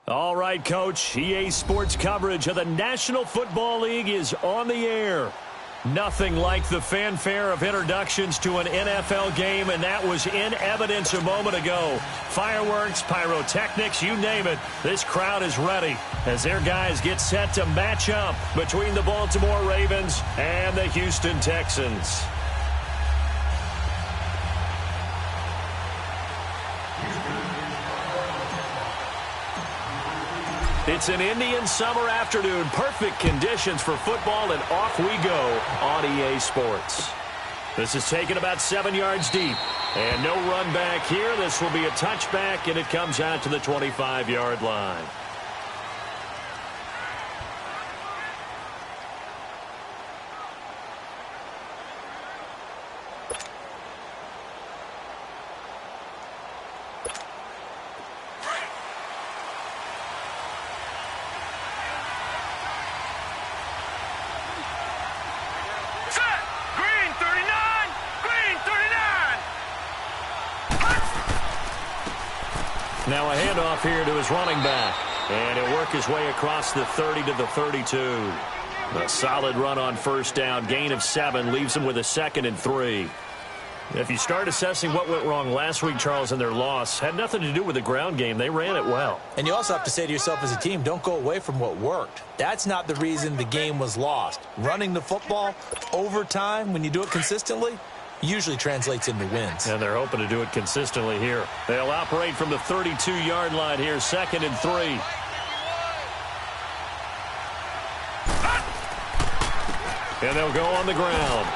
All right, Coach. EA Sports coverage of the National Football League is on the air. Nothing like the fanfare of introductions to an NFL game, and that was in evidence a moment ago. Fireworks, pyrotechnics, you name it. This crowd is ready as their guys get set to match up between the Baltimore Ravens and the Houston Texans. It's an Indian summer afternoon. Perfect conditions for football, and off we go on EA Sports. This is taken about 7 yards deep. And no run back here. This will be a touchback, and it comes out to the 25-yard line. Now a handoff here to his running back. And he'll work his way across the 30 to the 32. A solid run on first down. Gain of 7 leaves him with a 2nd and 3. If you start assessing what went wrong last week, Charles, in their loss, had nothing to do with the ground game. They ran it well. And you also have to say to yourself as a team, don't go away from what worked. That's not the reason the game was lost. Running the football over time, when you do it consistently, usually translates into wins. And they're hoping to do it consistently here. They'll operate from the 32-yard line here, 2nd and 3. And they'll go on the ground.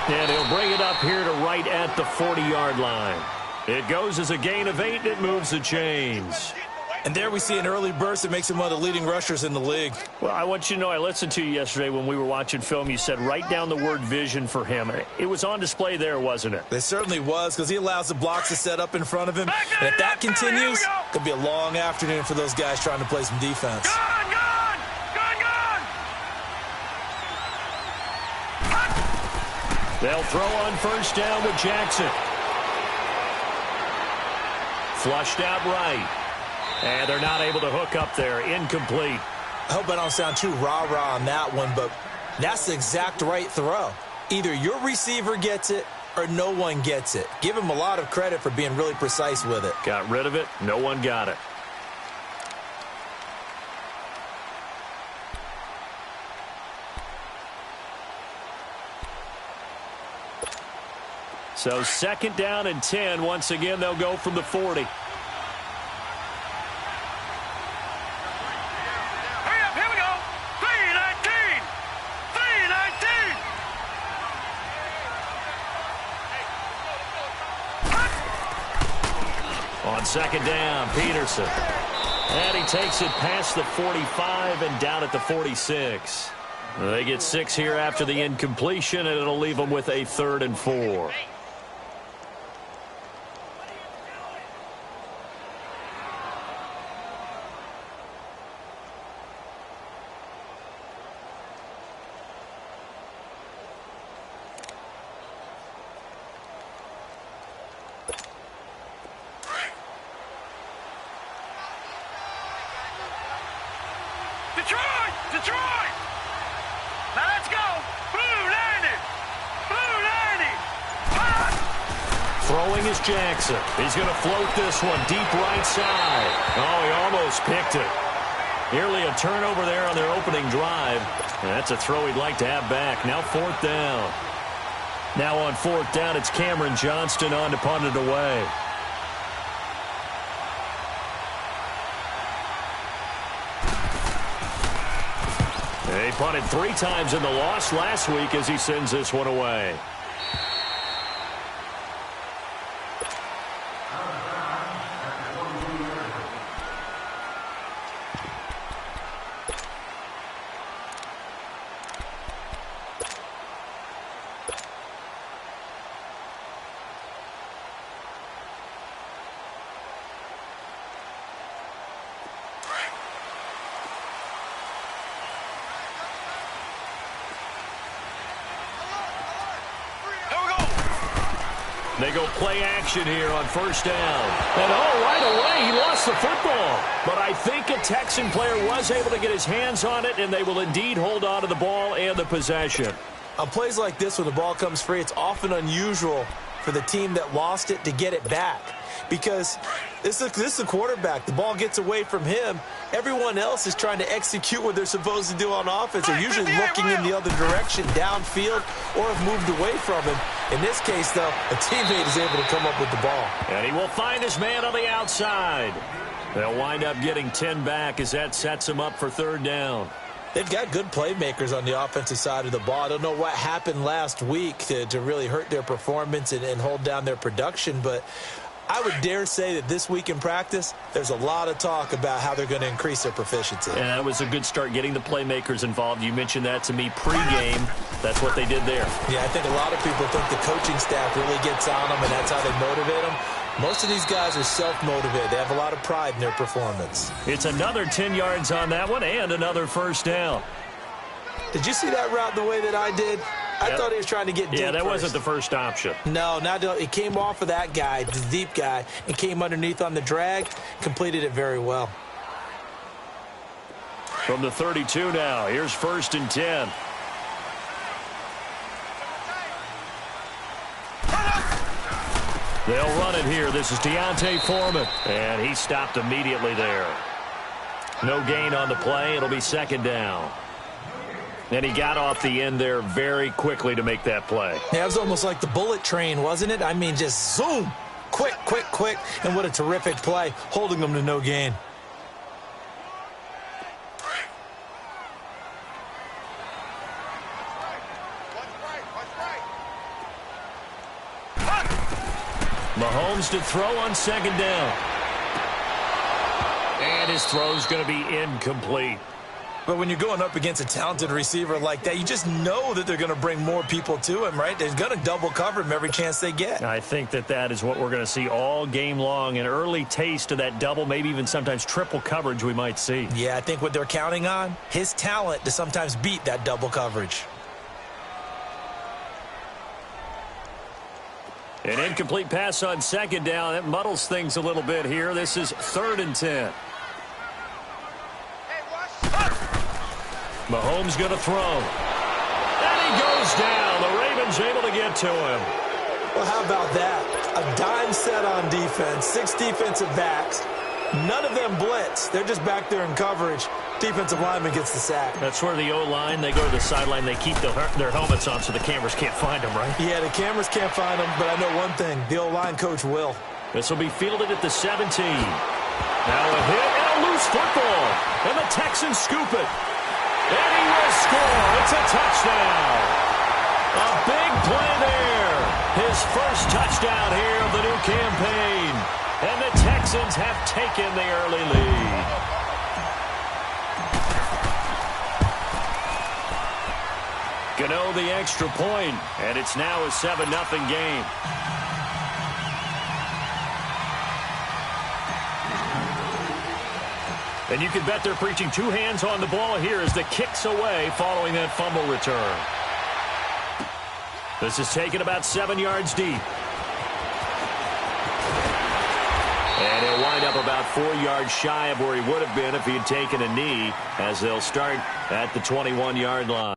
And he'll bring it up here to right at the 40-yard line. It goes as a gain of 8, and it moves the chains. And there we see an early burst that makes him one of the leading rushers in the league. Well, I want you to know, I listened to you yesterday when we were watching film. You said write down the word vision for him. It was on display there, wasn't it? It certainly was, because he allows the blocks to set up in front of him. And if that continues, it'll be a long afternoon for those guys trying to play some defense. They'll throw on first down with Jackson. Flushed out right. And they're not able to hook up there. Incomplete. I hope I don't sound too rah-rah on that one, but that's the exact right throw. Either your receiver gets it or no one gets it. Give him a lot of credit for being really precise with it. Got rid of it. No one got it. So 2nd down and 10. Once again, they'll go from the 40. On 2nd down, Peterson. And he takes it past the 45 and down at the 46. They get 6 here after the incompletion, and it'll leave them with a 3rd and 4. Detroit! Now let's go! Blue 90! Blue 90! Throwing is Jackson. He's going to float this one deep right side. Oh, he almost picked it. Nearly a turnover there on their opening drive. And that's a throw he'd like to have back. Now 4th down. Now on 4th down, it's Cameron Johnston on to punt it away. He punted 3 times in the loss last week as he sends this one away. Here we go! They go play action here on first down. And right away, he lost the football. But I think a Texan player was able to get his hands on it, and they will indeed hold on to the ball and the possession. On plays like this, when the ball comes free, it's often unusual for the team that lost it to get it back. Because this is the quarterback. The ball gets away from him. Everyone else is trying to execute what they're supposed to do on offense. They're usually looking in the other direction, downfield, or have moved away from him. In this case, though, a teammate is able to come up with the ball. And he will find his man on the outside. They'll wind up getting 10 back as that sets him up for third down. They've got good playmakers on the offensive side of the ball. I don't know what happened last week to really hurt their performance and hold down their production, but I would dare say that this week in practice, there's a lot of talk about how they're going to increase their proficiency. And that was a good start getting the playmakers involved. You mentioned that to me pregame. That's what they did there. Yeah, I think a lot of people think the coaching staff really gets on them, and that's how they motivate them. Most of these guys are self-motivated. They have a lot of pride in their performance. It's another 10 yards on that one and another first down. Did you see that route the way that I did? I thought he was trying to get deep. Yeah, that first. wasn't the first option. No, it came off of that guy, the deep guy, and came underneath on the drag, completed it very well. From the 32 now, here's 1st and 10. They'll run it here. This is Deontay Foreman, and he stopped immediately there. No gain on the play. It'll be 2nd down. And he got off the end there very quickly to make that play. Yeah, it was almost like the bullet train, wasn't it? I mean, just zoom, quick, quick, quick, and what a terrific play, holding them to no gain. Mahomes to throw on 2nd down. And his throw's going to be incomplete. But when you're going up against a talented receiver like that, you just know that they're going to bring more people to him, right? They're going to double cover him every chance they get. I think that is what we're going to see all game long. An early taste of that double, maybe even sometimes triple coverage we might see. Yeah, I think what they're counting on, his talent to sometimes beat that double coverage. An incomplete pass on 2nd down. That muddles things a little bit here. This is 3rd and 10. Mahomes going to throw. And he goes down. The Ravens able to get to him. Well, how about that? A dime set on defense, 6 defensive backs. None of them blitz. They're just back there in coverage. Defensive lineman gets the sack. That's where the O-line, they go to the sideline, they keep their helmets on so the cameras can't find them, right? Yeah, the cameras can't find them, but I know one thing. The O-line coach will. This will be fielded at the 17. Now a hit and a loose football. And the Texans scoop it. And he will score. It's a touchdown. A big play there. His first touchdown here of the new campaign. And the Texans have taken the early lead. Gano the extra point, and it's now a 7-0 game. And you can bet they're preaching 2 hands on the ball here as the kick's away following that fumble return. This is taken about 7 yards deep. And he'll wind up about 4 yards shy of where he would have been if he had taken a knee, as they'll start at the 21-yard line.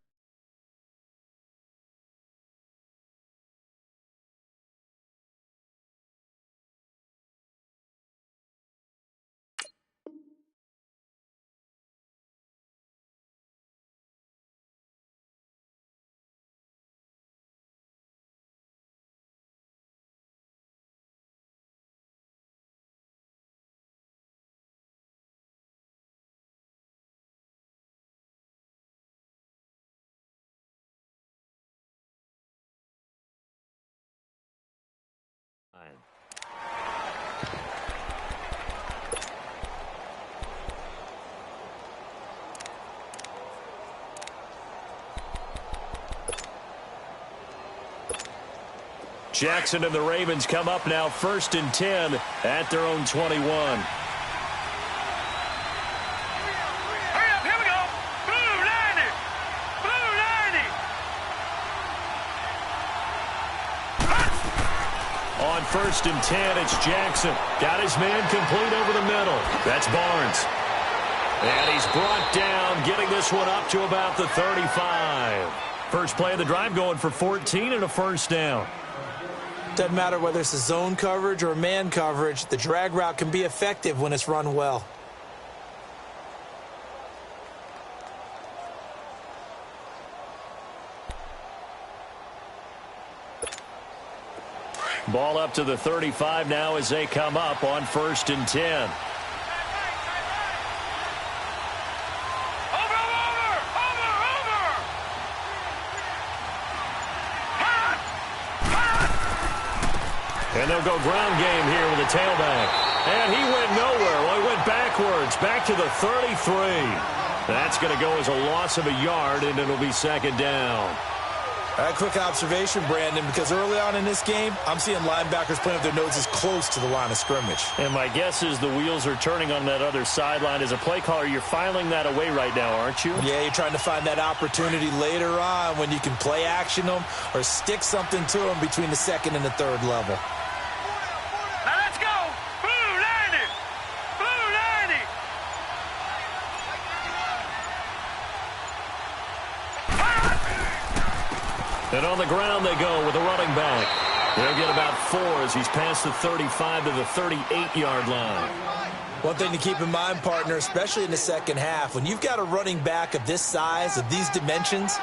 Jackson and the Ravens come up now 1st and 10 at their own 21. Hurry up, here we go. Blue 90. Blue 90. On 1st and 10, it's Jackson. Got his man complete over the middle. That's Barnes. And he's brought down, getting this one up to about the 35. First play of the drive going for 14 and a first down. Doesn't matter whether it's a zone coverage or man coverage, the drag route can be effective when it's run well. Ball up to the 35 now as they come up on 1st and 10. And they'll go ground game here with a tailback. And he went nowhere. Well, he went backwards, back to the 33. That's going to go as a loss of a yard, and it'll be 2nd down. A quick observation, Brandon, because early on in this game, I'm seeing linebackers playing with their noses close to the line of scrimmage. And my guess is the wheels are turning on that other sideline. As a play caller, you're filing that away right now, aren't you? Yeah, you're trying to find that opportunity later on when you can play action them or stick something to them between the 2nd and the 3rd level. Now let's go. Blue 90. Blue 90. And on the ground they go with a running back. They'll get about 4 as he's past the 35 to the 38-yard line. One thing to keep in mind, partner, especially in the second half, when you've got a running back of this size, of these dimensions,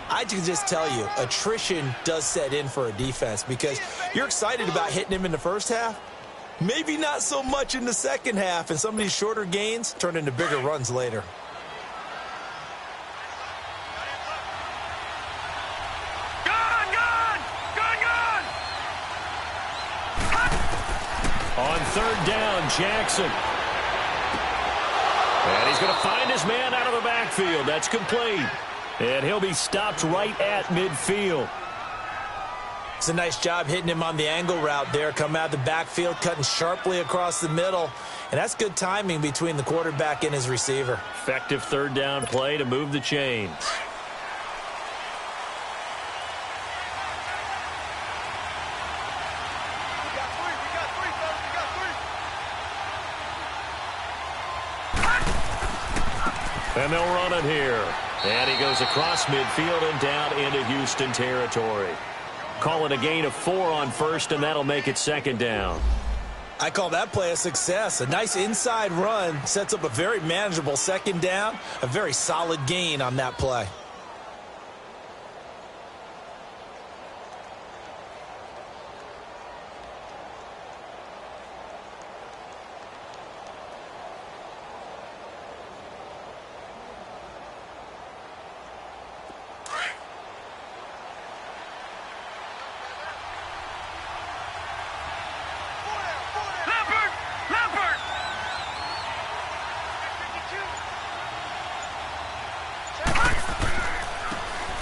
I can just tell you, attrition does set in for a defense because you're excited about hitting him in the first half. Maybe not so much in the second half, and some of these shorter gains turn into bigger runs later. On 3rd down, Jackson. And he's going to find his man out of the backfield. That's complete. And he'll be stopped right at midfield. It's a nice job hitting him on the angle route there. Come out of the backfield, cutting sharply across the middle. And that's good timing between the quarterback and his receiver. Effective 3rd down play to move the chains. And they'll run it here. And he goes across midfield and down into Houston territory. Call it a gain of 4 on 1st, and that'll make it 2nd down. I call that play a success. A nice inside run sets up a very manageable 2nd down. A very solid gain on that play.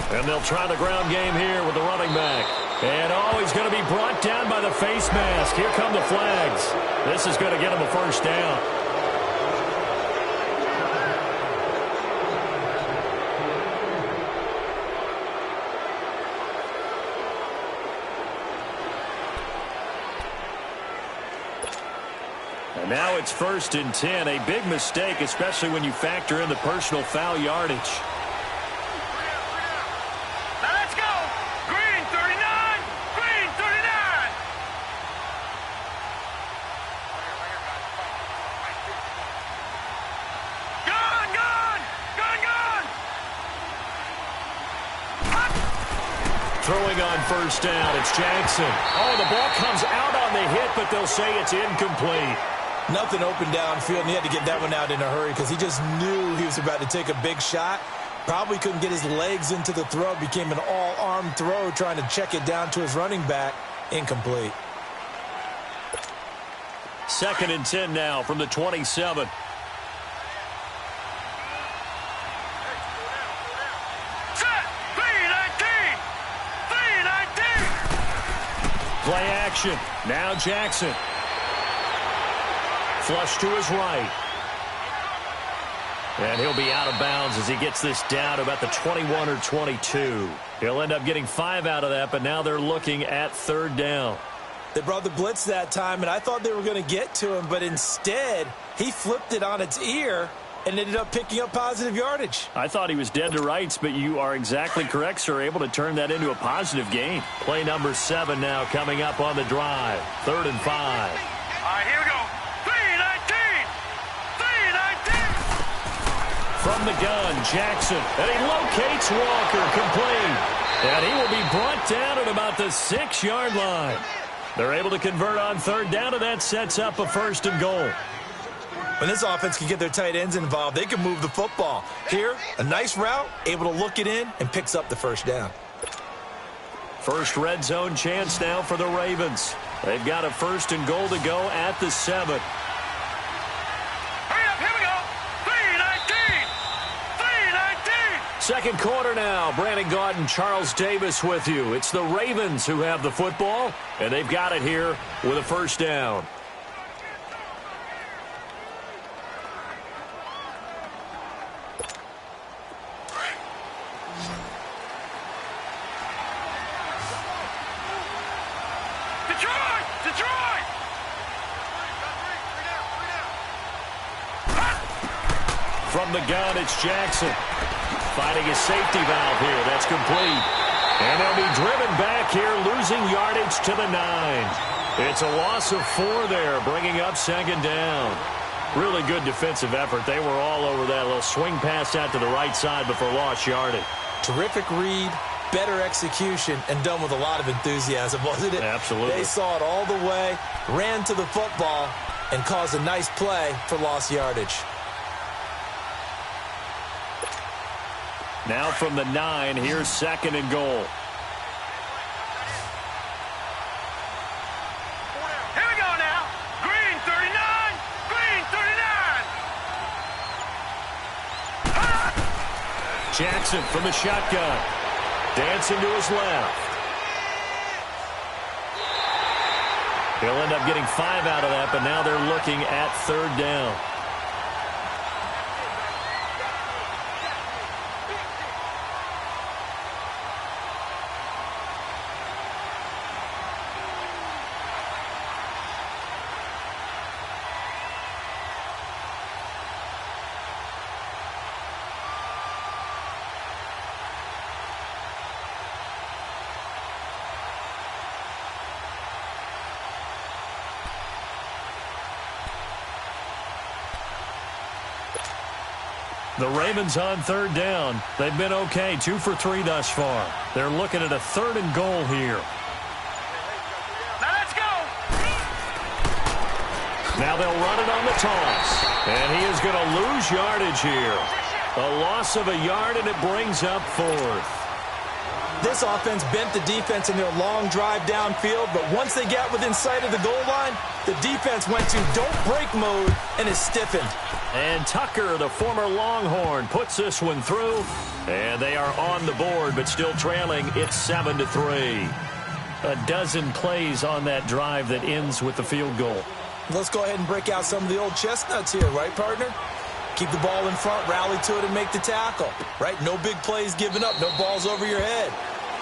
And they'll try the ground game here with the running back. And he's going to be brought down by the face mask. Here come the flags. This is going to get him a 1st down. And now it's 1st and 10. A big mistake, especially when you factor in the personal foul yardage. Throwing on 1st down, it's Jackson. Oh, the ball comes out on the hit, but they'll say it's incomplete. Nothing open downfield, and he had to get that one out in a hurry because he just knew he was about to take a big shot. Probably couldn't get his legs into the throw. Became an all-arm throw trying to check it down to his running back. Incomplete. 2nd and 10 now from the 27. Play action. Now Jackson. Flush to his right. And he'll be out of bounds as he gets this down to about the 21 or 22. He'll end up getting 5 out of that, but now they're looking at 3rd down. They brought the blitz that time, and I thought they were going to get to him, but instead, he flipped it on its ear and ended up picking up positive yardage. I thought he was dead to rights, but you are exactly correct, sir. Able to turn that into a positive gain. Play number 7 now coming up on the drive. 3rd and 5. All right, here we go. 3-19. 3-19. From the gun, Jackson. And he locates Walker, complete. And he will be brought down at about the 6-yard line. They're able to convert on 3rd down, and that sets up a 1st and goal. When this offense can get their tight ends involved, they can move the football. Here, a nice route, able to look it in, and picks up the 1st down. First red zone chance now for the Ravens. They've got a 1st and goal to go at the 7. Hurry up, here we go. 3-19. 3-19. Second quarter now. Brandon Gaudin, Charles Davis with you. It's the Ravens who have the football, and they've got it here with a 1st down. From the gun, it's Jackson. Finding a safety valve here. That's complete. And they'll be driven back here, losing yardage to the 9. It's a loss of 4 there, bringing up 2nd down. Really good defensive effort. They were all over that little swing pass out to the right side before lost yardage. Terrific read, better execution, and done with a lot of enthusiasm, wasn't it? Absolutely. They saw it all the way, ran to the football, and caused a nice play for lost yardage. Now from the 9, here's 2nd and goal. Here we go now. Green 39. Green 39. Jackson from the shotgun. Dancing to his left. He'll end up getting 5 out of that, but now they're looking at 3rd down. The Ravens on 3rd down. They've been okay, 2 for 3 thus far. They're looking at a 3rd and goal here. Now let's go. Now they'll run it on the toss. And he is going to lose yardage here. A loss of a yard, and it brings up 4th. This offense bent the defense in their long drive downfield, but once they got within sight of the goal line, the defense went to don't break mode and is stiffened. And Tucker, the former Longhorn, puts this one through. And they are on the board, but still trailing. It's 7-3. A dozen plays on that drive that ends with the field goal. Let's go ahead and break out some of the old chestnuts here, right, partner? Keep the ball in front, rally to it, and make the tackle, right? No big plays given up, no balls over your head.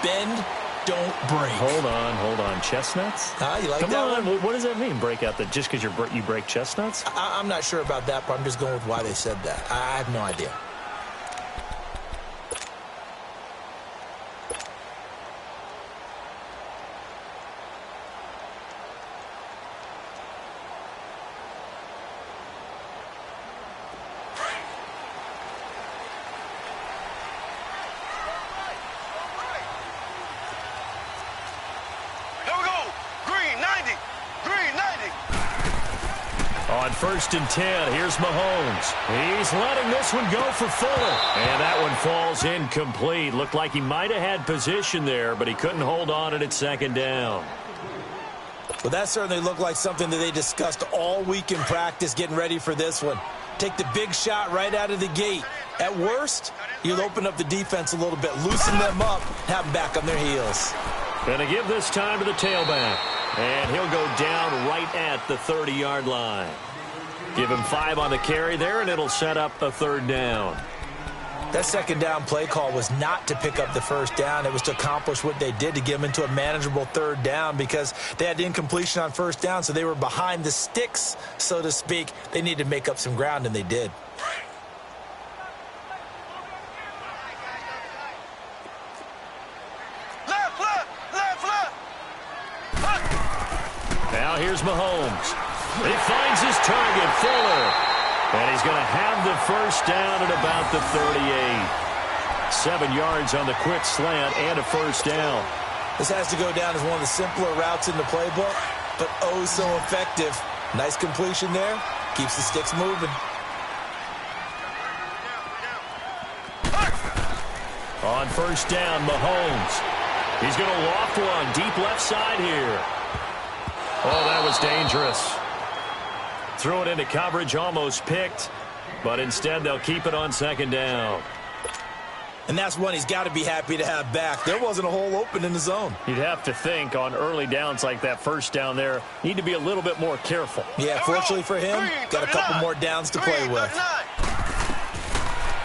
Bend, don't break. Hold on. Chestnuts? You like Come that on. one? What does that mean, break out? Just because you break chestnuts? I'm not sure about that, but I'm just going with why they said that. I have no idea. On 1st and 10, here's Mahomes. He's letting this one go for Fuller. And that one falls incomplete. Looked like he might have had position there, but he couldn't hold on at 2nd down. Well, that certainly looked like something that they discussed all week in practice getting ready for this one. Take the big shot right out of the gate. At worst, you'll open up the defense a little bit, loosen them up, have them back on their heels. Going to give this time to the tailback. And he'll go down right at the 30-yard line. Give him 5 on the carry there, and it'll set up a 3rd down. That second down play call was not to pick up the first down. It was to accomplish what they did, to get them into a manageable third down, because they had incompletion on first down, so they were behind the sticks, so to speak. They needed to make up some ground, and they did. Now here's Mahomes. He finds his target, Fuller. And he's going to have the first down at about the 38. 7 yards on the quick slant and a first down. This has to go down as one of the simpler routes in the playbook, but oh so effective. Nice completion there. Keeps the sticks moving. On first down, Mahomes. He's going to loft one deep left side here. Oh, that was dangerous. Threw it into coverage, almost picked, but instead they'll keep it on second down. And that's one he's got to be happy to have back. There wasn't a hole open in the zone. You'd have to think on early downs like that first down there, need to be a little bit more careful. Yeah, fortunately for him, got a couple more downs to play with.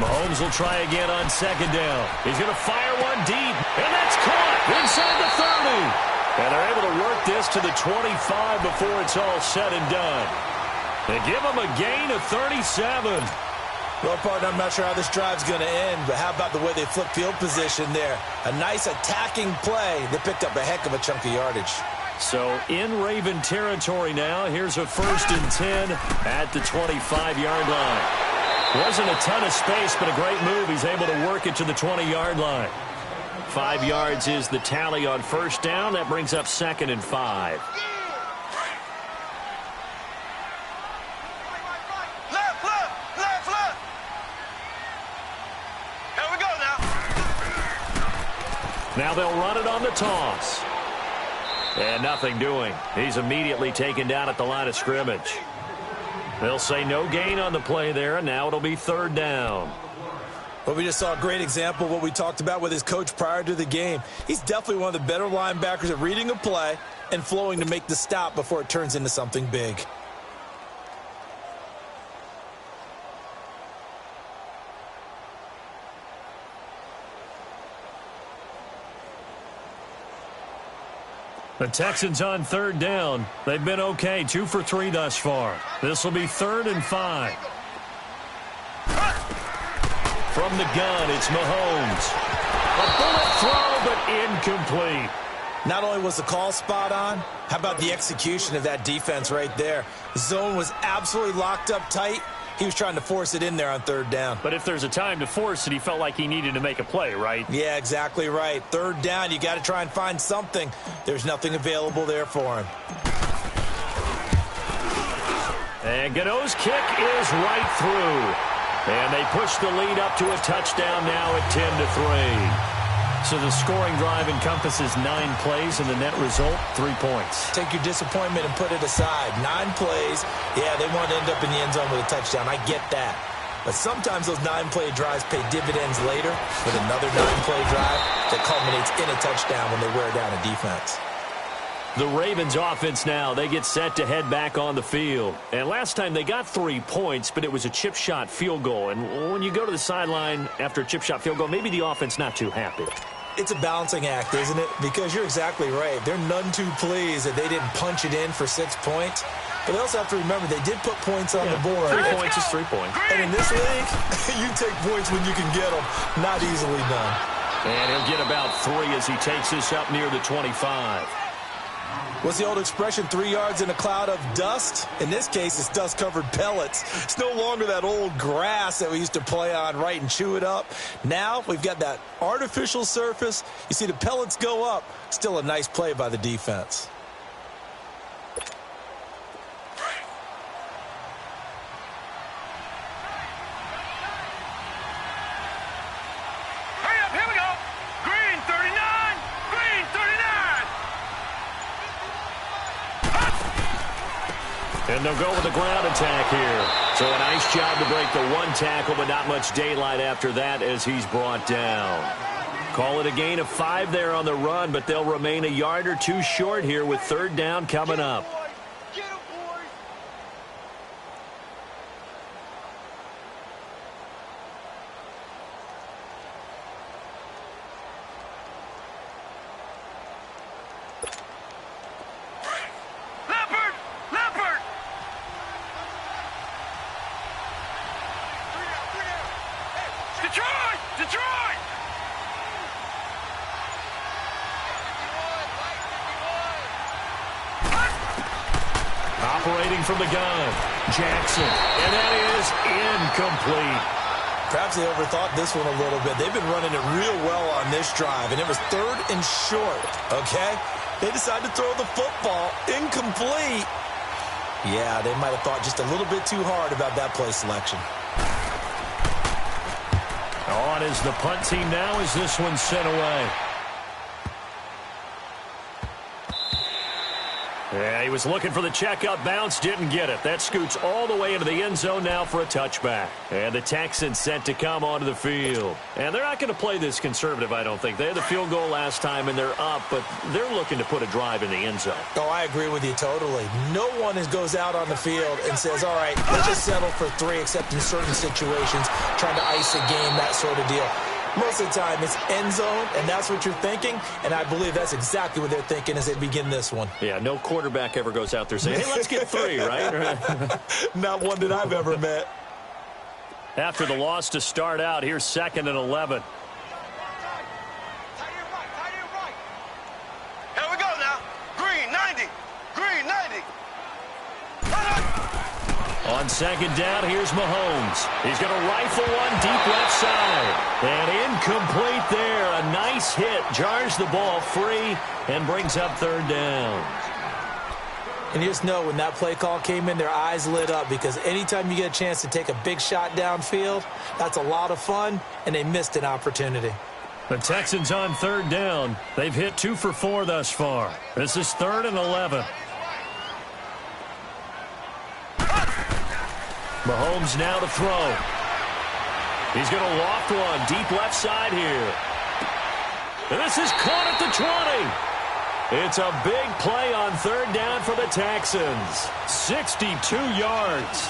Mahomes will try again on second down. He's going to fire one deep, and that's caught inside the 30. And they're able to work this to the 25 before it's all said and done. They give him a gain of 37. Well, partner, I'm not sure how this drive's going to end, but how about the way they flip field position there? A nice attacking play that picked up a heck of a chunk of yardage. So in Raven territory now, here's a 1st and 10 at the 25-yard line. Wasn't a ton of space, but a great move. He's able to work it to the 20-yard line. 5 yards is the tally on first down. That brings up 2nd and 5. Now they'll run it on the toss. And nothing doing. He's immediately taken down at the line of scrimmage. They'll say no gain on the play there, and now it'll be 3rd down. Well, we just saw a great example of what we talked about with his coach prior to the game. He's definitely one of the better linebackers at reading a play and flowing to make the stop before it turns into something big. The Texans on 3rd down. They've been okay, 2 for 3 thus far. This will be 3rd and 5. From the gun, it's Mahomes. A bullet throw, but incomplete. Not only was the call spot on, how about the execution of that defense right there? The zone was absolutely locked up tight. He was trying to force it in there on 3rd down. But if there's a time to force it, he felt like he needed to make a play, right? Yeah, exactly right. 3rd down, you got to try and find something. There's nothing available there for him. And Gano's kick is right through. And they push the lead up to a touchdown now at 10-3. So the scoring drive encompasses 9 plays, and the net result, 3 points. Take your disappointment and put it aside. 9 plays. Yeah, they want to end up in the end zone with a touchdown. I get that. But sometimes those 9-play drives pay dividends later with another 9-play drive that culminates in a touchdown when they wear down a defense. The Ravens offense now, they get set to head back on the field. And last time they got 3 points, but it was a chip shot field goal. And when you go to the sideline after a chip shot field goal, maybe the offense not too happy. It's a balancing act, isn't it? Because you're exactly right. They're none too pleased that they didn't punch it in for 6 points. But they also have to remember they did put points on the board. 3 points is 3 points. And in this league, you take points when you can get them. Not easily done. And he'll get about 3 as he takes this up near the 25. What's the old expression, 3 yards in a cloud of dust? In this case, it's dust-covered pellets. It's no longer that old grass that we used to play on, right, and chew it up. Now we've got that artificial surface. You see the pellets go up. Still a nice play by the defense. Hurry up, here we go. Green 39, green 39. And they'll go with the ground attack here. So a nice job to break the 1 tackle, but not much daylight after that as he's brought down. Call it a gain of 5 there on the run, but they'll remain a yard or 2 short here with 3rd down coming up. Operating from the gun, Jackson. And that is incomplete. Perhaps they overthought this one a little bit. They've been running it real well on this drive, and it was 3rd and short, okay? They decided to throw the football incomplete. Yeah, they might have thought just a little bit too hard about that play selection. On is the punt team now as this one's sent away. Yeah, he was looking for the checkout bounce, didn't get it. That scoots all the way into the end zone now for a touchback. And the Texans set to come onto the field. And they're not going to play this conservative, I don't think. They had the field goal last time, and they're up, but they're looking to put a drive in the end zone. Oh, I agree with you totally. No one goes out on the field and says, all right, let's just settle for 3, except in certain situations, trying to ice a game, that sort of deal. Most of the time, it's end zone, and that's what you're thinking, and I believe that's exactly what they're thinking as they begin this one. Yeah, no quarterback ever goes out there saying, hey, let's get 3, right? Not one that I've ever met. After the loss to start out, here's 2nd and 11. Here we go now. Green, 90. Green, 90. On 2nd down, here's Mahomes. He's going to rifle one deep left side. And incomplete there. A nice hit. Jars the ball free and brings up 3rd down. And you just know when that play call came in, their eyes lit up, because anytime you get a chance to take a big shot downfield, that's a lot of fun, and they missed an opportunity. The Texans on 3rd down. They've hit 2 for 4 thus far. This is 3rd and 11. Mahomes now to throw. He's going to loft one deep left side here. And this is caught at the 20. It's a big play on 3rd down for the Texans. 62 yards.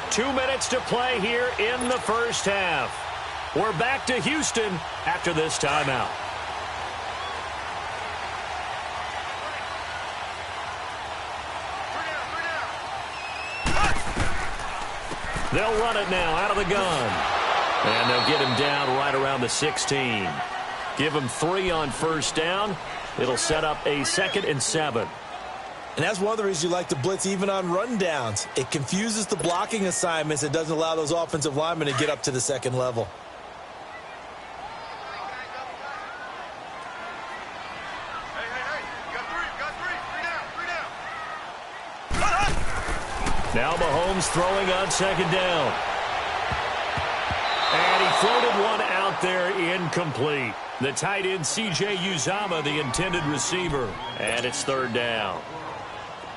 Two minutes to play here in the first half. We're back to Houston after this timeout. They'll run it now out of the gun. And they'll get him down right around the 16. Give him 3 on 1st down. It'll set up a 2nd and 7. And that's one of the reasons you like to blitz even on rundowns. It confuses the blocking assignments. It doesn't allow those offensive linemen to get up to the 2nd level. Now Mahomes throwing on 2nd down. And he floated one out there incomplete. The tight end C.J. Uzomah, the intended receiver. And it's 3rd down.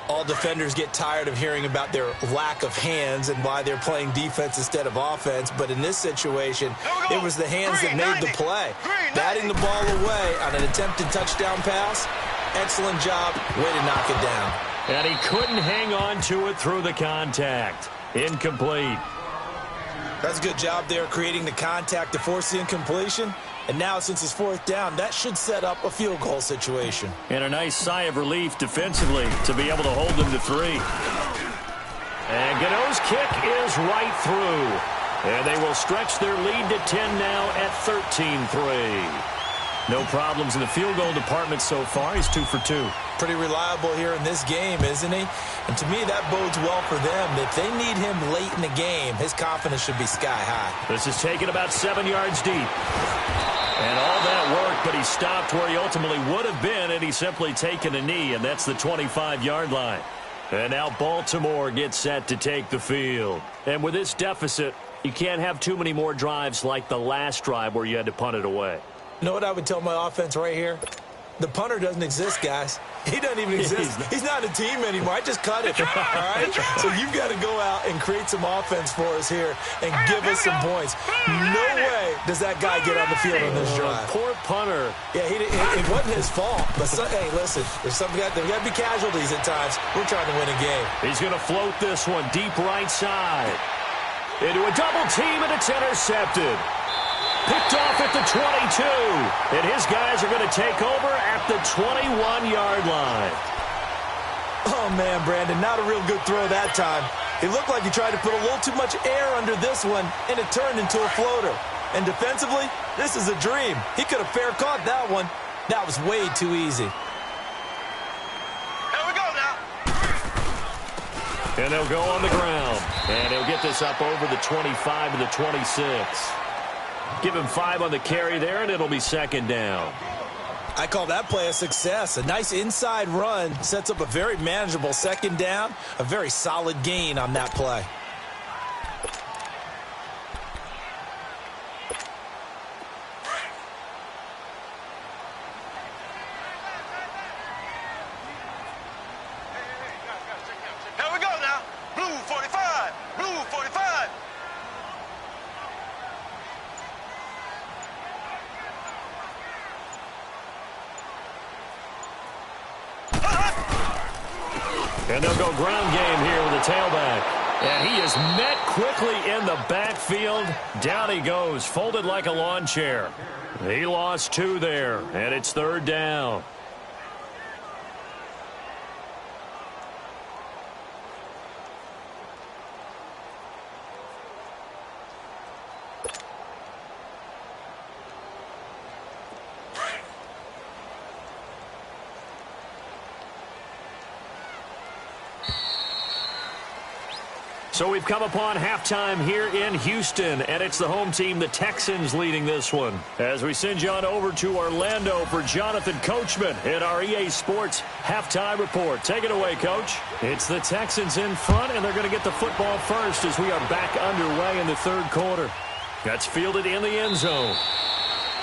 All defenders get tired of hearing about their lack of hands and why they're playing defense instead of offense. But in this situation, it was the hands that made the play. Batting the ball away on an attempted touchdown pass. Excellent job. Way to knock it down. And he couldn't hang on to it through the contact. Incomplete. That's a good job there creating the contact to force the incompletion. And now, since it's 4th down, that should set up a field goal situation. And a nice sigh of relief defensively to be able to hold them to 3. And Gano's kick is right through. And they will stretch their lead to 10 now at 13-3. No problems in the field goal department so far. He's 2 for 2. Pretty reliable here in this game, isn't he? And to me, that bodes well for them. If they need him late in the game, his confidence should be sky high. This is taken about 7 yards deep. And all that work, but he stopped where he ultimately would have been, and he's simply taken a knee, and that's the 25-yard line. And now Baltimore gets set to take the field. And with this deficit, you can't have too many more drives like the last drive where you had to punt it away. You know what I would tell my offense right here? The punter doesn't exist, guys. He doesn't even exist. He's not a team anymore. I just cut it. All right? So you've got to go out and create some offense for us here and give us some points. No way does that guy get on the field on this drive. Poor punter. Yeah, it wasn't his fault. But hey, listen, there's got to be casualties at times. We're trying to win a game. He's going to float this one deep right side. Into a double team, and it's intercepted. Picked off at the 22. And his guys are going to take over at the 21-yard line. Oh, man, Brandon, not a real good throw that time. He looked like he tried to put a little too much air under this one, and it turned into a floater. And defensively, this is a dream. He could have fair caught that one. That was way too easy. Here we go now. And they'll go on the ground. And he'll get this up over the 25 to the 26. Give him 5 on the carry there, and it'll be second down. I call that play a success. A nice inside run sets up a very manageable second down. A very solid gain on that play. Here we go now. Blue 45. Blue 45. And they'll go ground game here with the tailback. And he is met quickly in the backfield. Down he goes, folded like a lawn chair. He lost 2 there, and it's third down. So we've come upon halftime here in Houston, and it's the home team, the Texans, leading this one. As we send you on over to Orlando for Jonathan Coachman in our EA Sports halftime report. Take it away, Coach. It's the Texans in front, and they're going to get the football first as we are back underway in the third quarter. That's fielded in the end zone.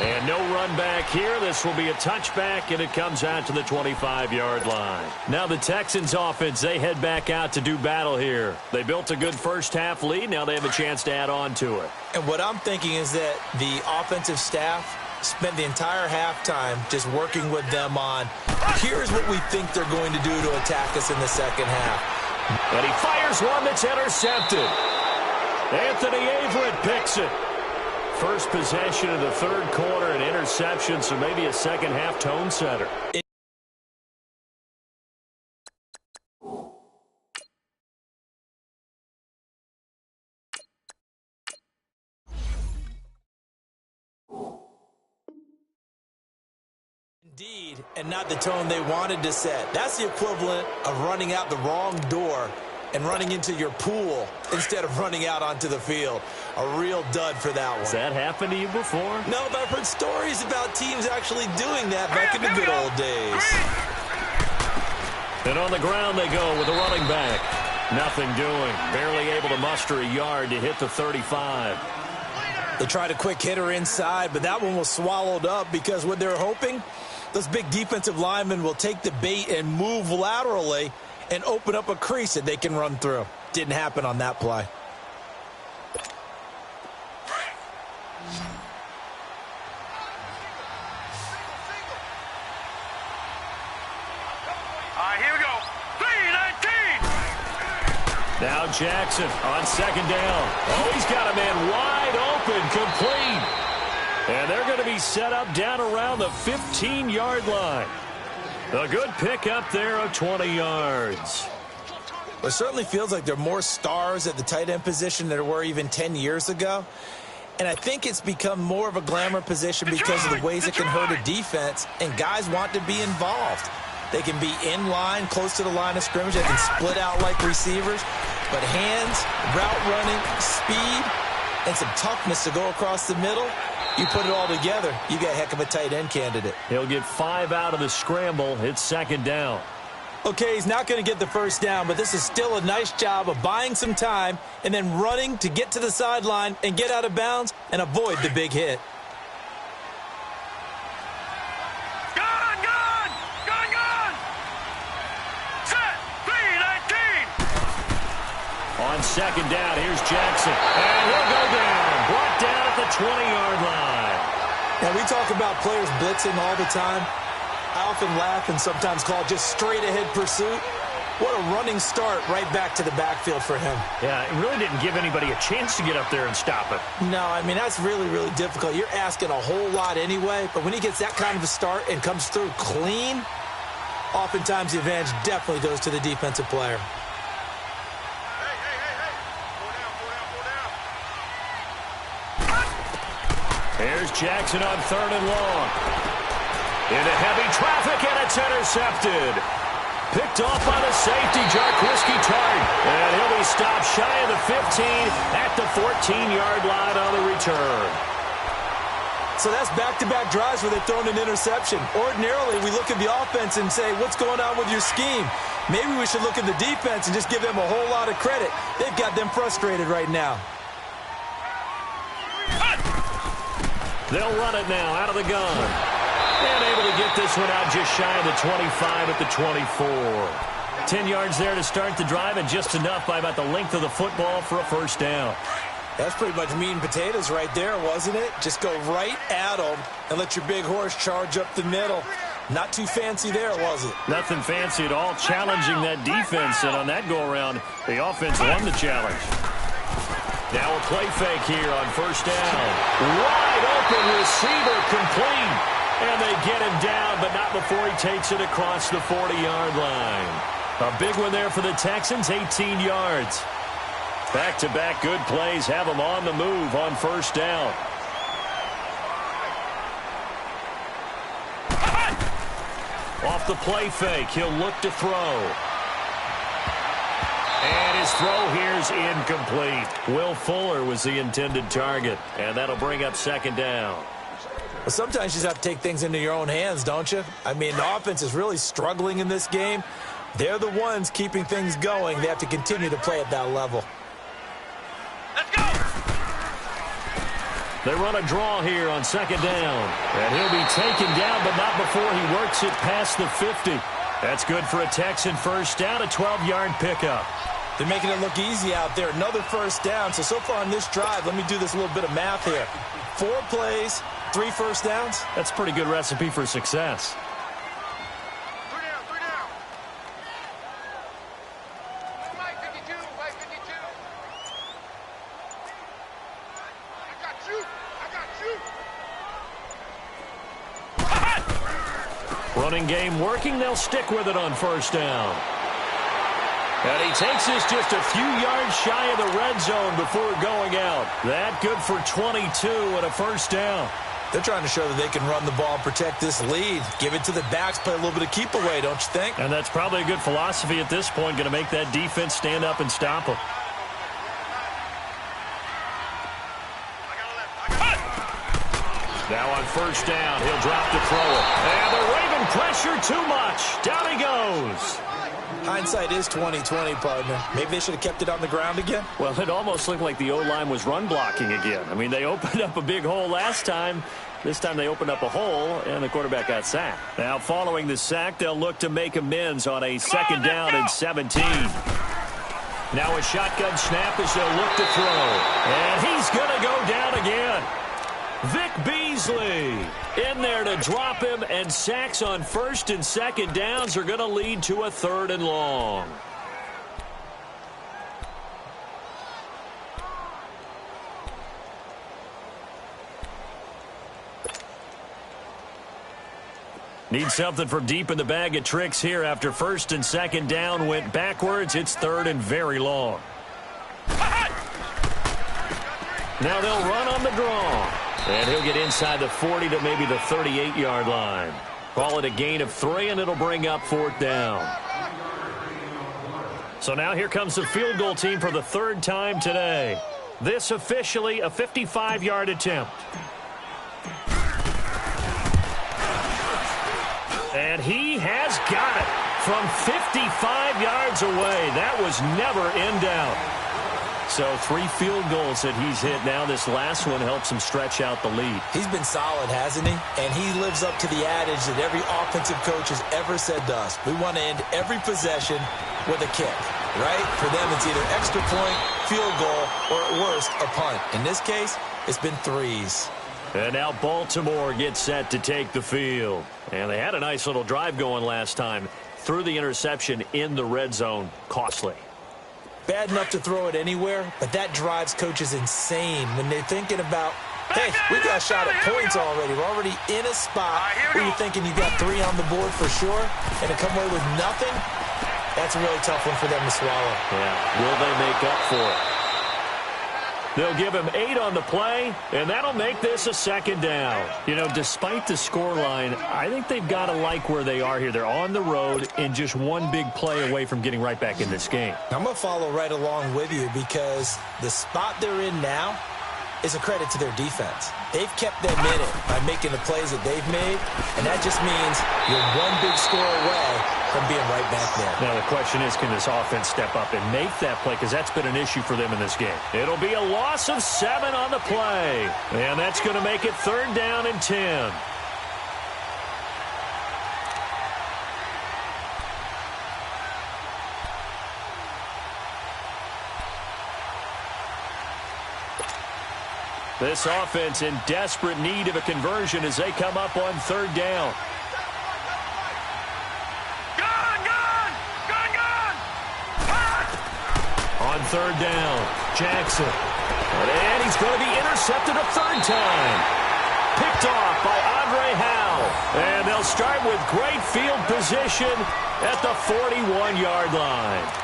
And no run back here. This will be a touchback, and it comes out to the 25-yard line. Now the Texans offense, they head back out to do battle here. They built a good first-half lead. Now they have a chance to add on to it. And what I'm thinking is that the offensive staff spent the entire halftime just working with them on, here's what we think they're going to do to attack us in the second half. And he fires one that's intercepted. Anthony Averett picks it. First possession of the third quarter, an interception, so maybe a second-half tone setter. Indeed, and not the tone they wanted to set. That's the equivalent of running out the wrong door and running into your pool instead of running out onto the field. A real dud for that one. Has that happened to you before? No, but I've heard stories about teams actually doing that back in the good old days. And on the ground they go with a running back. Nothing doing. Barely able to muster a yard to hit the 35. They tried a quick hitter inside, but that one was swallowed up because what they're hoping, those big defensive linemen will take the bait and move laterally and open up a crease that they can run through. Didn't happen on that play. All right, here we go. 3-19. Now Jackson on second down. Oh, he's got a man wide open, complete. And they're going to be set up down around the 15-yard line. A good pickup there of 20 yards. Well, it certainly feels like there are more stars at the tight end position than there were even 10 years ago. And I think it's become more of a glamour position because of the ways it can hurt a defense, and guys want to be involved. They can be in line, close to the line of scrimmage. They can split out like receivers. But hands, route running, speed, and some toughness to go across the middle, you put it all together, you got a heck of a tight end candidate. He'll get 5 out of the scramble. It's second down. Okay, he's not going to get the first down, but this is still a nice job of buying some time and then running to get to the sideline and get out of bounds and avoid the big hit. Gone, gone, gone, gone. Set. 3-19. On second down, here's Jackson. And he'll go down. Brought down at the 20-yard line. Now, we talk about players blitzing all the time. I often laugh and sometimes call it just straight-ahead pursuit. What a running start right back to the backfield for him. Yeah, it really didn't give anybody a chance to get up there and stop it. No, I mean, that's really, really difficult. You're asking a whole lot anyway, but when he gets that kind of a start and comes through clean, oftentimes the advantage definitely goes to the defensive player. Hey, hey, hey. Here's Jackson on 3rd and long. Into heavy traffic, and it's intercepted. Picked off by the safety, Jarquiski Tart. And he'll be stopped shy of the 15 at the 14-yard line on the return. So that's back-to-back drives where they've thrown an interception. Ordinarily, we look at the offense and say, what's going on with your scheme? Maybe we should look at the defense and just give them a whole lot of credit. They've got them frustrated right now. They'll run it now out of the gun. And able to get this one out just shy of the 25 at the 24. 10 yards there to start the drive, and just enough by about the length of the football for a first down. That's pretty much meat and potatoes right there, wasn't it? Just go right at them and let your big horse charge up the middle. Not too fancy there, was it? Nothing fancy at all, challenging that defense. And on that go-around, the offense won the challenge. Now a play fake here on first down. Wide open receiver, complete. And they get him down, but not before he takes it across the 40-yard line. A big one there for the Texans, 18 yards. Back-to-back good plays have them on the move on first down. Off the play fake, he'll look to throw. And his throw here's incomplete. Will Fuller was the intended target, and that'll bring up second down. Well, sometimes you just have to take things into your own hands, don't you? I mean, the offense is really struggling in this game. They're the ones keeping things going. They have to continue to play at that level. Let's go! They run a draw here on second down. And he'll be taken down, but not before he works it past the 50. That's good for a Texan first down, a 12-yard pickup. They're making it look easy out there. Another first down. So far on this drive, let me do this little bit of math here. 4 plays, 3 first downs. That's a pretty good recipe for success. 3 down, 3 down. Mike 52, Mike 52. I got you. Running game working. They'll stick with it on first down. And he takes this just a few yards shy of the red zone before going out. That good for 22 and a first down. They're trying to show that they can run the ball and protect this lead. Give it to the backs, play a little bit of keep away, don't you think? And that's probably a good philosophy at this point, going to make that defense stand up and stop them. Now on first down, he'll drop to throw it. And they're waving pressure too much. Down he goes. Hindsight is 20/20, partner. Maybe they should have kept it on the ground again. Well, it almost looked like the O-line was run blocking again. I mean, they opened up a big hole last time. This time they opened up a hole, and the quarterback got sacked. Now, following the sack, they'll look to make amends on a second down and 17. Now a shotgun snap as they'll look to throw. And he's going to go down again. Vic Beasley in there to drop him, and sacks on first and second downs are going to lead to a 3rd and long. Need something from deep in the bag of tricks here after first and second down went backwards. It's 3rd and very long. Now they'll run on the draw. And he'll get inside the 40 to maybe the 38-yard line. Call it a gain of 3, and it'll bring up 4th down. So now here comes the field goal team for the 3rd time today. This officially a 55-yard attempt. And he has got it from 55 yards away. That was never in doubt. So 3 field goals that he's hit now. This last one helps him stretch out the lead. He's been solid, hasn't he? And he lives up to the adage that every offensive coach has ever said to us. We want to end every possession with a kick, right? For them, it's either extra point, field goal, or at worst, a punt. In this case, it's been 3s. And now Baltimore gets set to take the field. And they had a nice little drive going last time. Threw the interception in the red zone. Costly. Bad enough to throw it anywhere, but that drives coaches insane when they're thinking about, hey, we got a shot at points already. We're already in a spot where you're thinking you got 3 on the board for sure, and to come away with nothing, that's a really tough one for them to swallow. Yeah, will they make up for it? They'll give him 8 on the play, and that'll make this a second down. You know, despite the scoreline, I think they've got to like where they are here. They're on the road and just one big play away from getting right back in this game. I'm going to follow right along with you because the spot they're in now is a credit to their defense. They've kept them in it by making the plays that they've made, and that just means you're one big score away from being right back there. Now the question is, can this offense step up and make that play? Because that's been an issue for them in this game. It'll be a loss of 7 on the play, and that's going to make it 3rd down and 10. This offense in desperate need of a conversion as they come up on 3rd down. On 3rd down, Jackson. And he's going to be intercepted a 3rd time. Picked off by Andre Howe. And they'll start with great field position at the 41-yard line.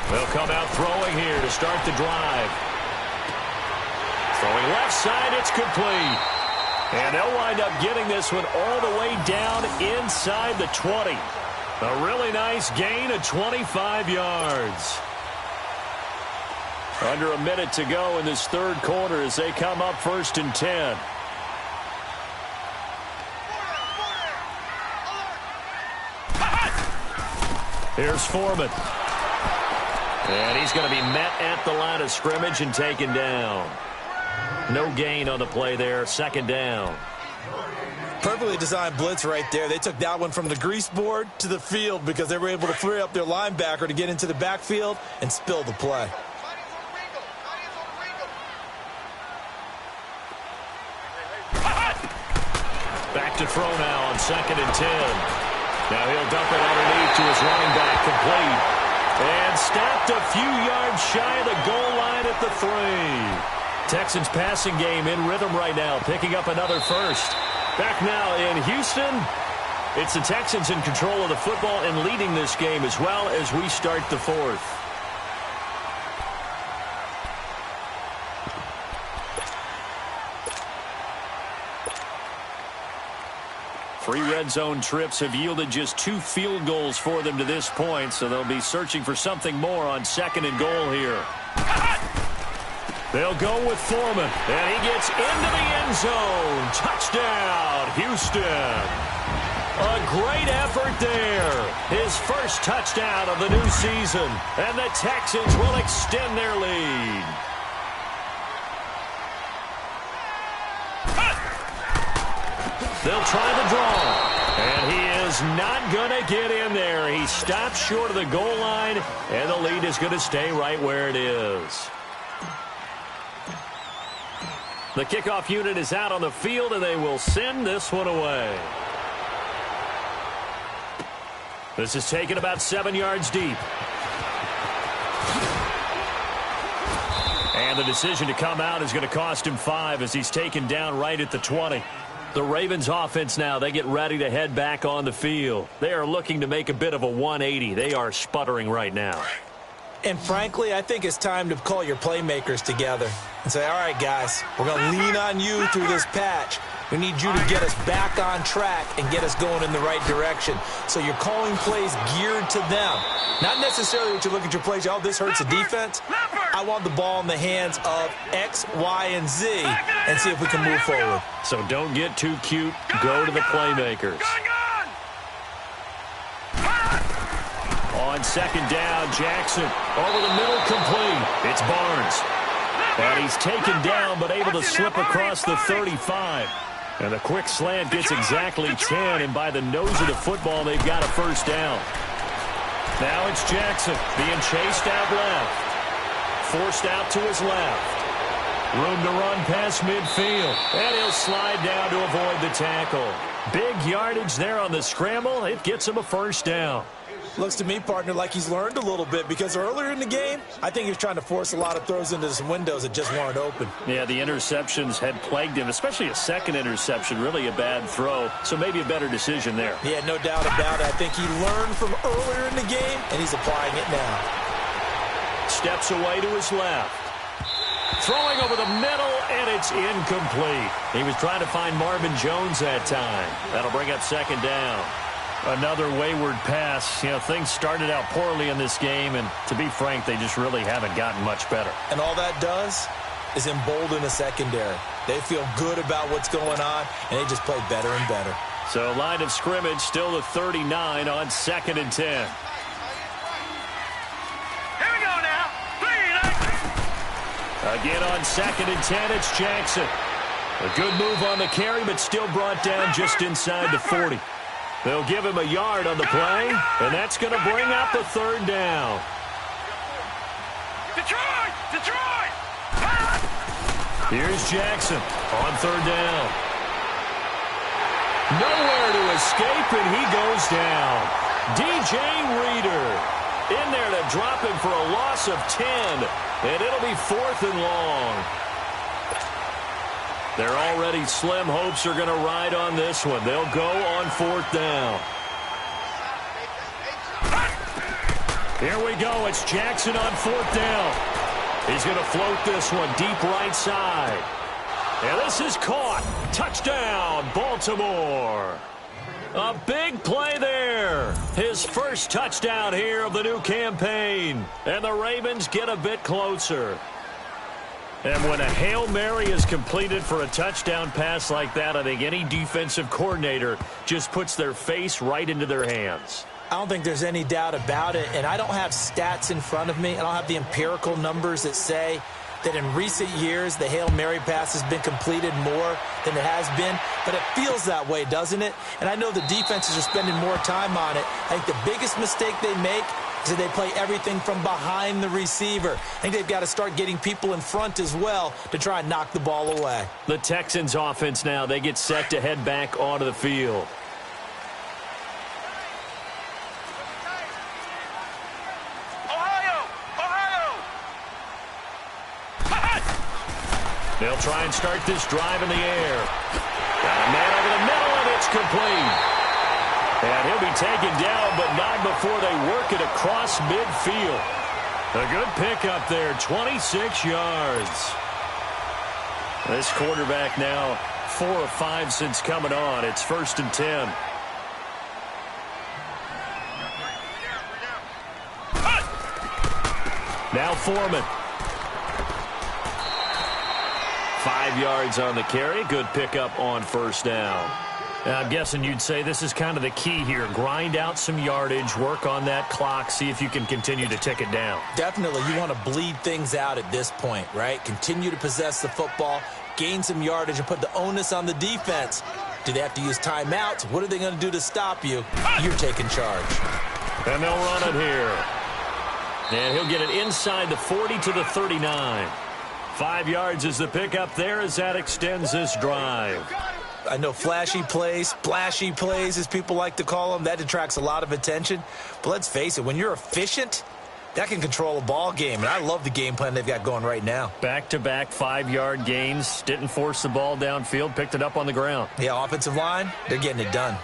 They'll come out throwing here to start the drive. Throwing left side, it's complete. And they'll wind up getting this one all the way down inside the 20. A really nice gain of 25 yards. Under a minute to go in this 3rd quarter as they come up 1st and 10. Here's Foreman. And he's going to be met at the line of scrimmage and taken down. No gain on the play there. 2nd down. Perfectly designed blitz right there. They took that one from the grease board to the field because they were able to free up their linebacker to get into the backfield and spill the play. Back to throw now on 2nd and 10. Now he'll dump it underneath to his running back, complete. And stopped a few yards shy of the goal line at the 3. Texans passing game in rhythm right now, picking up another first. Back now in Houston, it's the Texans in control of the football and leading this game as well as we start the 4th. 3 red zone trips have yielded just 2 field goals for them to this point, so they'll be searching for something more on 2nd and goal here. They'll go with Foreman, and he gets into the end zone. Touchdown, Houston. A great effort there. His first touchdown of the new season, and the Texans will extend their lead. They'll try the draw, and he is not going to get in there. He stopped short of the goal line, and the lead is going to stay right where it is. The kickoff unit is out on the field, and they will send this one away. This is taken about 7 yards deep. And the decision to come out is going to cost him 5 as he's taken down right at the 20. The Ravens offense now, they get ready to head back on the field. They are looking to make a bit of a 180. They are sputtering right now. And frankly, I think it's time to call your playmakers together and say, all right, guys, we're going to lean on you through this patch. We need you to get us back on track and get us going in the right direction. So you're calling plays geared to them. Not necessarily what you look at your plays, oh, this hurts the defense. I want the ball in the hands of X, Y, and Z and see if we can move forward. So don't get too cute. Go to the playmakers. On 2nd down, Jackson over the middle, complete. It's Barnes. And he's taken down but able to slip across the 35. And the quick slant gets exactly 10, and by the nose of the football, they've got a first down. Now it's Jackson being chased out left. Forced out to his left. Room to run past midfield. And he'll slide down to avoid the tackle. Big yardage there on the scramble. It gets him a first down. Looks to me, partner, like he's learned a little bit because earlier in the game, I think he was trying to force a lot of throws into some windows that just weren't open. Yeah, the interceptions had plagued him, especially a second interception, really a bad throw. So maybe a better decision there. Yeah, no doubt about it. I think he learned from earlier in the game, and he's applying it now. Steps away to his left. Throwing over the middle, and it's incomplete. He was trying to find Marvin Jones that time. That'll bring up second down. Another wayward pass. You know, things started out poorly in this game, and to be frank, they just really haven't gotten much better. And all that does is embolden the secondary. They feel good about what's going on, and they just play better and better. So line of scrimmage still the 39 on 2nd and 10. Again on 2nd and 10, it's Jackson. A good move on the carry, but still brought down just inside the 40. They'll give him a yard on the play, and that's going to bring up a third down. Detroit! Detroit! Here's Jackson on third down. Nowhere to escape, and he goes down. DJ Reader in there to drop him for a loss of 10, and it'll be 4th and long. Their already slim hopes are going to ride on this one. They'll go on 4th down. Here we go. It's Jackson on 4th down. He's going to float this one deep right side. And this is caught. Touchdown, Baltimore. A big play there. His first touchdown here of the new campaign. And the Ravens get a bit closer. And when a Hail Mary is completed for a touchdown pass like that, I think any defensive coordinator just puts their face right into their hands. I don't think there's any doubt about it, and I don't have stats in front of me. I don't have the empirical numbers that say that in recent years the Hail Mary pass has been completed more than it has been, but it feels that way, doesn't it? And I know the defenses are spending more time on it. I think the biggest mistake they make is that they play everything from behind the receiver. I think they've got to start getting people in front as well to try and knock the ball away. The Texans offense now, they get set to head back onto the field. They'll try and start this drive in the air. Got a man over the middle, and it's complete. And he'll be taken down, but not before they work it across midfield. A good pickup there, 26 yards. This quarterback now 4 of 5 since coming on. It's 1st and 10. Now Foreman. 5 yards on the carry. Good pickup on 1st down. Now, I'm guessing you'd say this is kind of the key here. Grind out some yardage, work on that clock, see if you can continue to tick it down. Definitely. You want to bleed things out at this point, right? Continue to possess the football, gain some yardage, and put the onus on the defense. Do they have to use timeouts? What are they going to do to stop you? You're taking charge. And they'll run it here. And he'll get it inside the 40 to the 39. 5 yards is the pickup there as that extends this drive. I know flashy plays, splashy plays, as people like to call them, that attracts a lot of attention. But let's face it, when you're efficient, that can control a ball game. And I love the game plan they've got going right now. Back-to-back 5-yard gains. Didn't force the ball downfield. Picked it up on the ground. Yeah, offensive line, they're getting it done.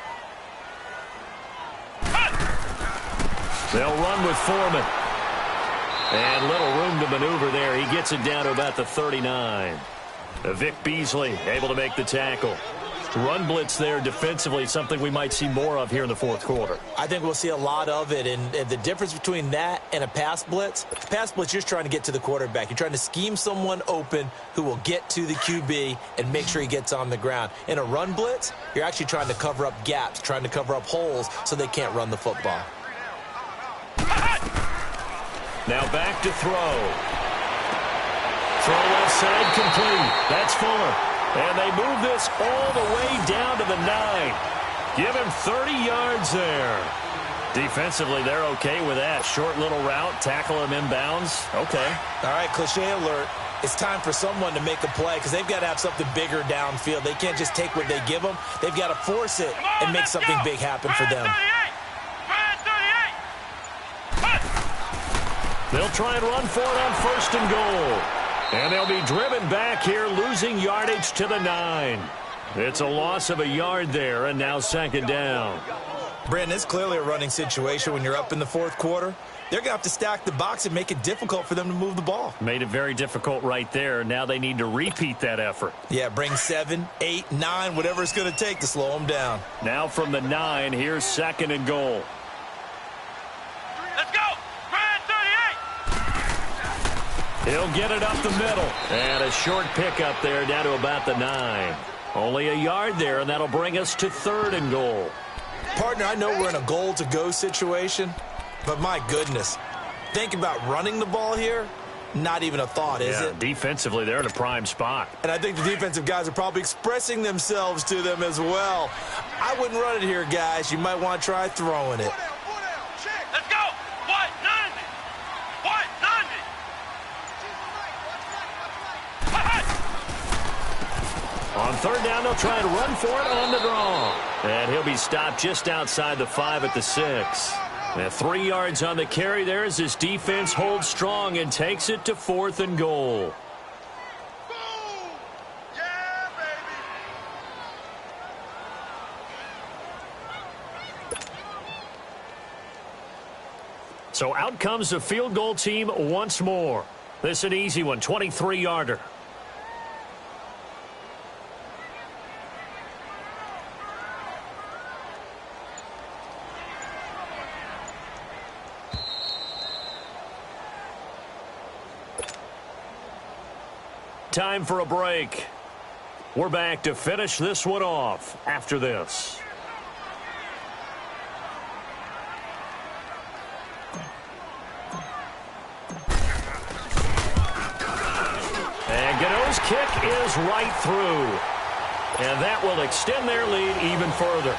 They'll run with Foreman. And little room to maneuver there. He gets it down to about the 39. Vic Beasley able to make the tackle. Run blitz there defensively, something we might see more of here in the 4th quarter. I think we'll see a lot of it, and the difference between that and a pass blitz, you're just trying to get to the quarterback. You're trying to scheme someone open who will get to the QB and make sure he gets on the ground. In a run blitz, you're actually trying to cover up gaps, trying to cover up holes so they can't run the football. Now back to throw. Throw left side complete. That's Fuller. And they move this all the way down to the 9. Give him 30 yards there. Defensively, they're okay with that. Short little route, tackle him inbounds. Okay. All right, cliche alert. it's time for someone to make a play because they've got to have something bigger downfield. They can't just take what they give them. They've got to force it and make something big happen for them. They'll try and run for it on 1st and goal. And they'll be driven back here, losing yardage to the 9. It's a loss of a yard there, and now 2nd down. Brandon, it's clearly a running situation when you're up in the 4th quarter. They're going to have to stack the box and make it difficult for them to move the ball. Made it very difficult right there. Now they need to repeat that effort. Yeah, bring 7, 8, 9, whatever it's going to take to slow them down. Now from the 9, here's 2nd and goal. Let's go. He'll get it up the middle. And a short pickup there down to about the 9. Only a yard there, and that'll bring us to 3rd and goal. Partner, I know we're in a goal-to-go situation, but my goodness, think about running the ball here. Not even a thought, is it? Defensively, they're in a prime spot. And I think the defensive guys are probably expressing themselves to them as well. I wouldn't run it here, guys. You might want to try throwing it. Let's go. What? 90. What? 90. On 3rd down, they'll try and run for it on the draw. And he'll be stopped just outside the 5 at the 6. And 3 yards on the carry there as this defense holds strong and takes it to 4th and goal. Boom. Yeah, baby. So out comes the field goal team once more. This is an easy one, 23-yarder. Time for a break. We're back to finish this one off after this. And Gano's kick is right through. And that will extend their lead even further.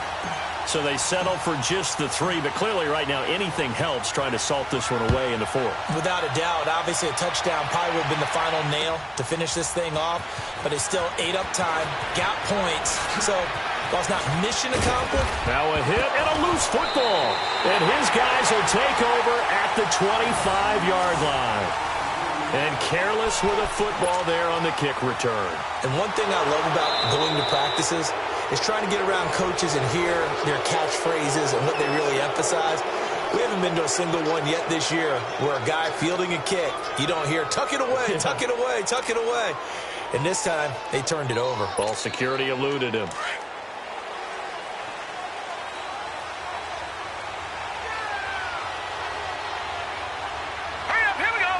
So they settle for just the 3, but clearly right now anything helps trying to salt this one away in the 4th. Without a doubt, obviously a touchdown probably would have been the final nail to finish this thing off, but it's still 8 up time, got points, so while it's not mission accomplished. Now a hit and a loose football, and his guys will take over at the 25-yard line. And careless with a football there on the kick return. And one thing I love about going to practices is trying to get around coaches and hear their catchphrases and what they really emphasize. We haven't been to a single one yet this year where a guy fielding a kick, you don't hear, tuck it away, tuck it away, tuck it away. And this time, they turned it over. Ball security eluded him. Hurry up, here we go.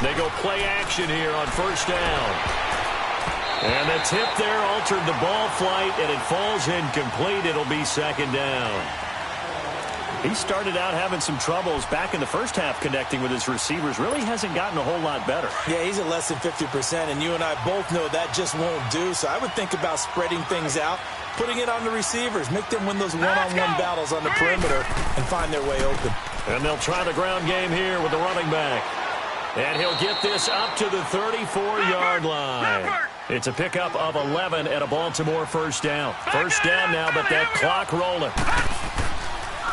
They go play action here on 1st down. And the tip there altered the ball flight, and it falls incomplete. It'll be 2nd down. He started out having some troubles back in the first half connecting with his receivers. Really hasn't gotten a whole lot better. Yeah, he's at less than 50%, and you and I both know that just won't do. So I would think about spreading things out, putting it on the receivers, make them win those one-on-one battles on the perimeter and find their way open. And they'll try the ground game here with the running back. And he'll get this up to the 34-yard line. It's a pickup of 11 and a Baltimore 1st down. 1st down now, but that clock rolling.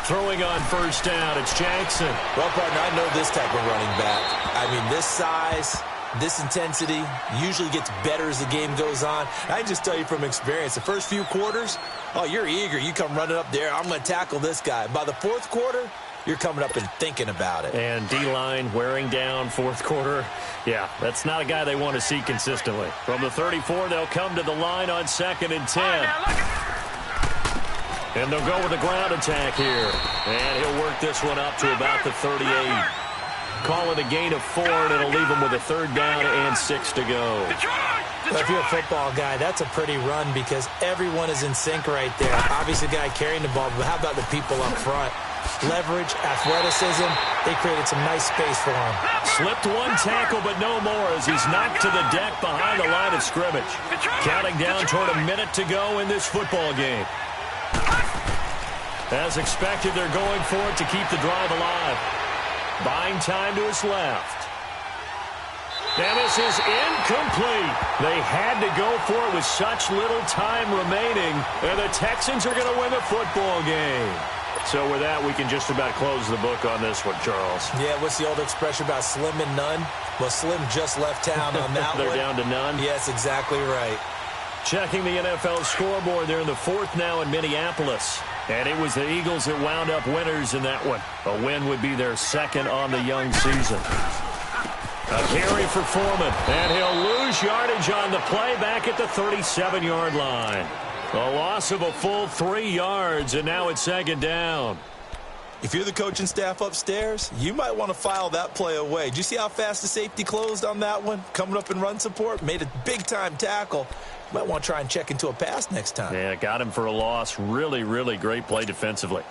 Throwing on 1st down, it's Jackson. Well, partner, I know this type of running back. I mean, this size, this intensity usually gets better as the game goes on. I can just tell you from experience, the first few quarters, oh, you're eager. You come running up there, I'm going to tackle this guy. By the 4th quarter, you're coming up and thinking about it. And D-line wearing down 4th quarter. Yeah, that's not a guy they want to see consistently. From the 34, they'll come to the line on 2nd and 10. And they'll go with a ground attack here. And he'll work this one up to about the 38. Call it a gain of 4, and it'll leave him with a 3rd down and 6 to go. But if you're a football guy, that's a pretty run because everyone is in sync right there. Obviously, the guy carrying the ball, but how about the people up front? Leverage, athleticism, they created some nice space for him. Slipped one tackle, but no more as he's knocked to the deck behind the line of scrimmage. Counting down toward a minute to go in this football game. As expected, they're going for it to keep the drive alive. Buying time to his left. And this is incomplete. They had to go for it with such little time remaining, and the Texans are going to win the football game. So with that, we can just about close the book on this one, Charles. Yeah, what's the old expression about slim and none? Well, Slim just left town on that They're one. down to none? Yes, exactly right. Checking the NFL scoreboard, they're in the fourth now in Minneapolis. And it was the Eagles that wound up winners in that one. A win would be their second on the young season. A carry for Foreman, and he'll lose yardage on the play back at the 37-yard line. A loss of a full 3 yards, and now it's second down. If you're the coaching staff upstairs, you might want to file that play away. Did you see how fast the safety closed on that one? Coming up in run support, made a big-time tackle. You might want to try and check into a pass next time. Yeah, got him for a loss. Really, really great play defensively.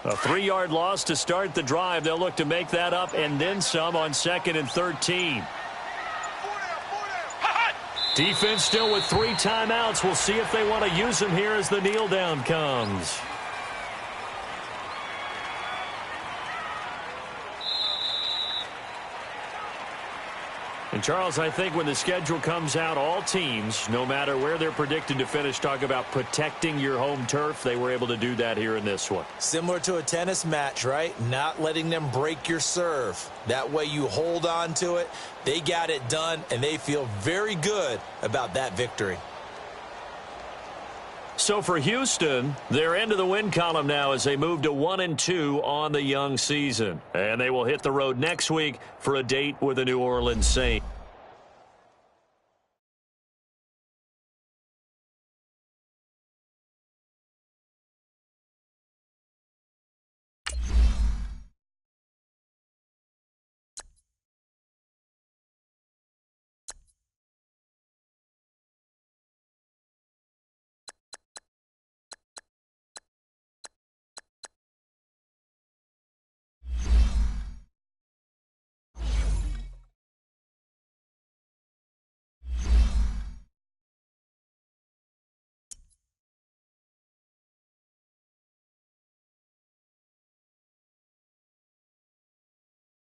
A 3-yard loss to start the drive. They'll look to make that up and then some on 2nd and 13. Defense still with 3 timeouts. We'll see if they want to use them here as the kneel down comes. And, Charles, I think when the schedule comes out, all teams, no matter where they're predicted to finish, talk about protecting your home turf. They were able to do that here in this one. Similar to a tennis match, right? Not letting them break your serve. That way you hold on to it. They got it done, and they feel very good about that victory. So for Houston, they're into the win column now as they move to 1-2 on the young season. And they will hit the road next week for a date with the New Orleans Saints.